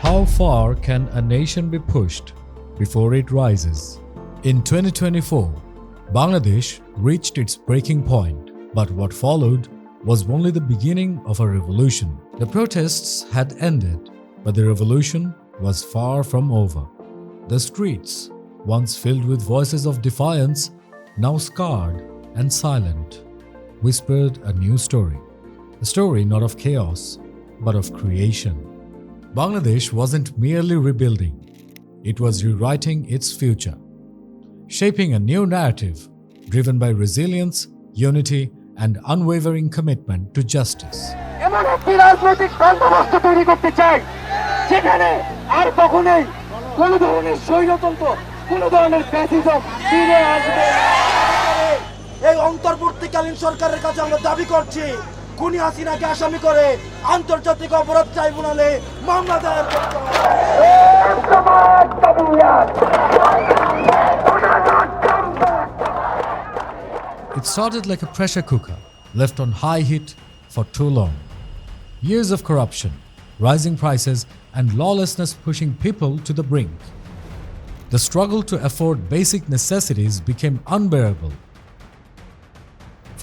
How far can a nation be pushed before it rises? In 2024, Bangladesh reached its breaking point, but what followed was only the beginning of a revolution. The protests had ended, but the revolution was far from over. The streets, once filled with voices of defiance, now scarred and silent, whispered a new story. A story not of chaos, but of creation. Bangladesh wasn't merely rebuilding, it was rewriting its future, shaping a new narrative driven by resilience, unity, and unwavering commitment to justice. এমন একটি রাজনৈতিক বন্দোবস্ত তৈরি করতে চাই যেখানে আর কখনোই কোনো ধরনের স্বৈরতন্ত্র, কোনো ধরনের ফ্যাসিজম ফিরে আসবে না। এই অন্তর্বর্তীকালীন সরকারের কাছে আমরা দাবি করছি, খুনি হাসিনাকে আসামি করে আন্তর্জাতিক অপরাধ ট্রাইব্যুনালে মামলা দায়ের করতে হবে। It started like a pressure cooker, left on high heat for too long. Years of corruption, rising prices, and lawlessness pushing people to the brink. The struggle to afford basic necessities became unbearable.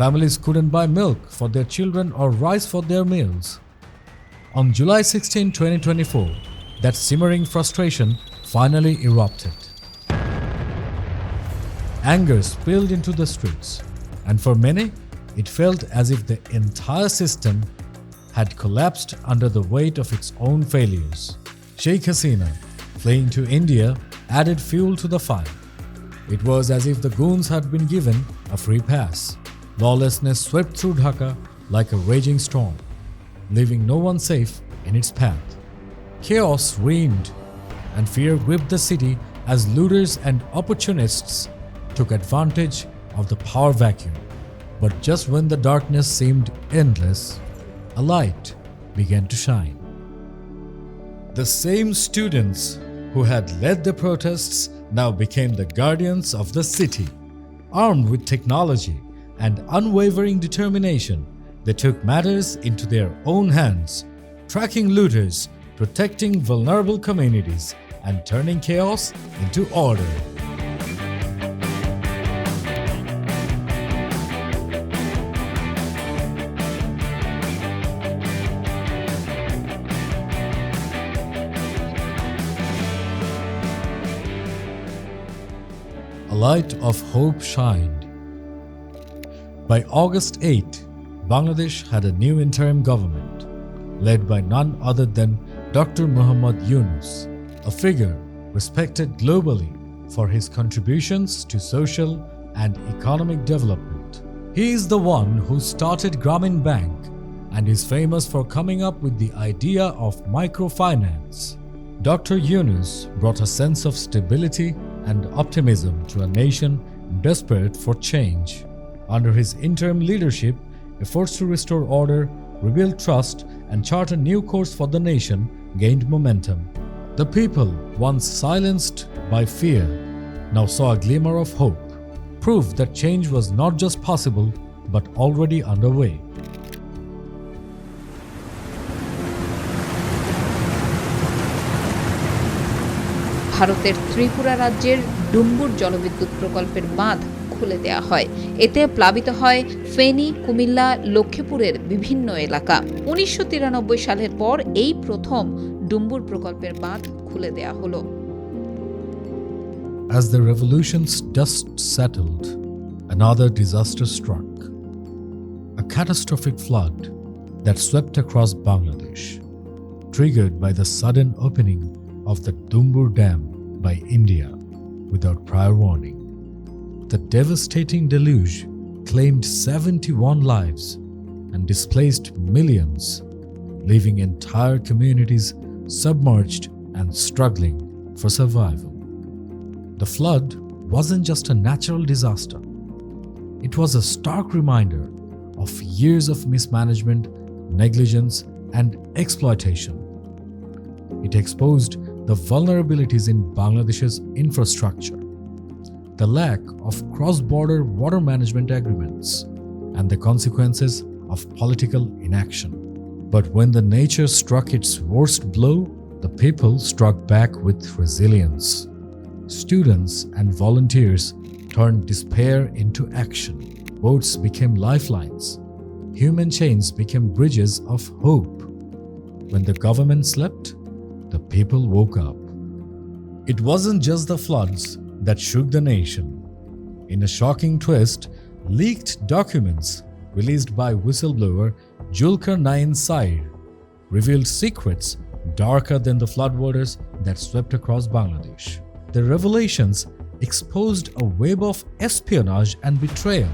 Families couldn't buy milk for their children or rice for their meals. On July 16, 2024, that simmering frustration finally erupted. Anger spilled into the streets, and for many, it felt as if the entire system had collapsed under the weight of its own failures. Sheikh Hasina, fleeing to India, added fuel to the fire. It was as if the goons had been given a free pass. Lawlessness swept through Dhaka like a raging storm, leaving no one safe in its path. Chaos reigned, and fear gripped the city as looters and opportunists took advantage of the power vacuum. But just when the darkness seemed endless, a light began to shine. The same students who had led the protests now became the guardians of the city. Armed with technology and unwavering determination, they took matters into their own hands, tracking looters, protecting vulnerable communities, and turning chaos into order. A light of hope shined. By August 8, Bangladesh had a new interim government, led by none other than Dr. Muhammad Yunus, a figure respected globally for his contributions to social and economic development. He is the one who started Grameen Bank and is famous for coming up with the idea of microfinance. Dr. Yunus brought a sense of stability and optimism to a nation desperate for change. Under his interim leadership, efforts to restore order, rebuild trust, and chart a new course for the nation gained momentum. The people, once silenced by fear, now saw a glimmer of hope, proof that change was not just possible but already underway. ভারতের ত্রিপুরা রাজ্যের ডুম্বুর জলবিদ্যুৎ প্রকল্পের বাঁধ খুলে দেওয়া হয়। এতে প্লাবিত হয় ফেনী, কুমিল্লা, লক্ষ্মীপুরের বিভিন্ন এলাকা। ১৯৯৩ সালের পর এই প্রথম ডুম্বুর প্রকল্পের বাঁধ খুলে দেওয়া হলো। As the revolution's dust settled, another disaster struck. A catastrophic flood that swept across Bangladesh, triggered by the sudden opening of the Dumbur Dam by India without prior warning. The devastating deluge claimed 71 lives and displaced millions, leaving entire communities submerged and struggling for survival. The flood wasn't just a natural disaster. It was a stark reminder of years of mismanagement, negligence, and exploitation. It exposed the vulnerabilities in Bangladesh's infrastructure, the lack of cross-border water management agreements, and the consequences of political inaction. But when the nature struck its worst blow, the people struck back with resilience. Students and volunteers turned despair into action. Boats became lifelines. Human chains became bridges of hope. When the government slept, the people woke up. It wasn't just the floods that shook the nation. In a shocking twist, leaked documents released by whistleblower Zulkarnain Sair revealed secrets darker than the floodwaters that swept across Bangladesh. The revelations exposed a web of espionage and betrayal.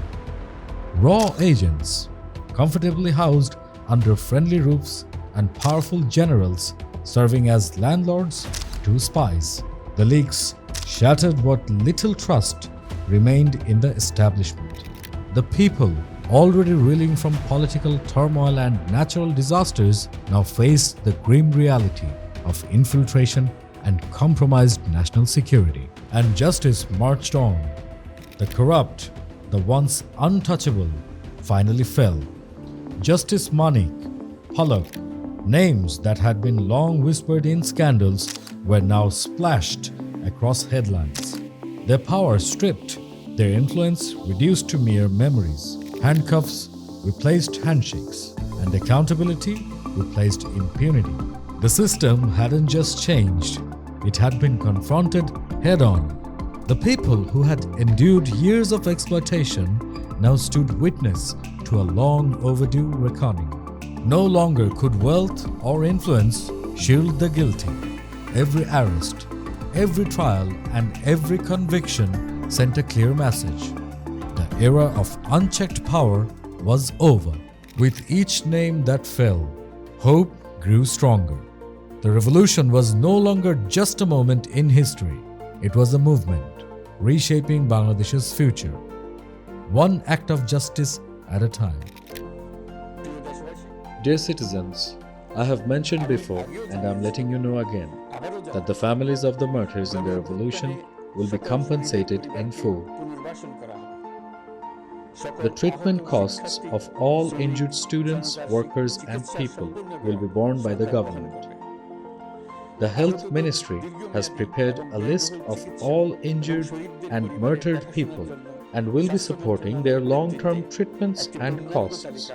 Raw agents, comfortably housed under friendly roofs, and powerful generals serving as landlords to spies. The leaks shattered what little trust remained in the establishment. The people, already reeling from political turmoil and natural disasters, now faced the grim reality of infiltration and compromised national security. And justice marched on. The corrupt, the once untouchable, finally fell. Justice Manik, Palak, names that had been long whispered in scandals were now splashed across headlines. Their power stripped, their influence reduced to mere memories. Handcuffs replaced handshakes, and accountability replaced impunity. The system hadn't just changed, it had been confronted head-on. The people who had endured years of exploitation now stood witness to a long overdue reckoning. No longer could wealth or influence shield the guilty. Every arrest, every trial, and every conviction sent a clear message. The era of unchecked power was over. With each name that fell, hope grew stronger. The revolution was no longer just a moment in history. It was a movement, reshaping Bangladesh's future, one act of justice at a time. Dear citizens, I have mentioned before, and I am letting you know again, that the families of the martyrs in the revolution will be compensated in full. The treatment costs of all injured students, workers, and people will be borne by the government. The Health Ministry has prepared a list of all injured and martyred people and will be supporting their long-term treatments and costs.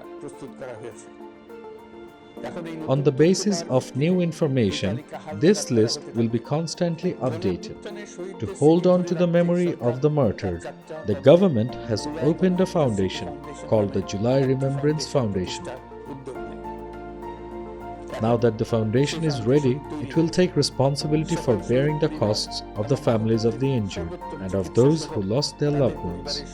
On the basis of new information, this list will be constantly updated. To hold on to the memory of the martyred, the government has opened a foundation called the July Remembrance Foundation. Now that the foundation is ready, it will take responsibility for bearing the costs of the families of the injured and of those who lost their loved ones.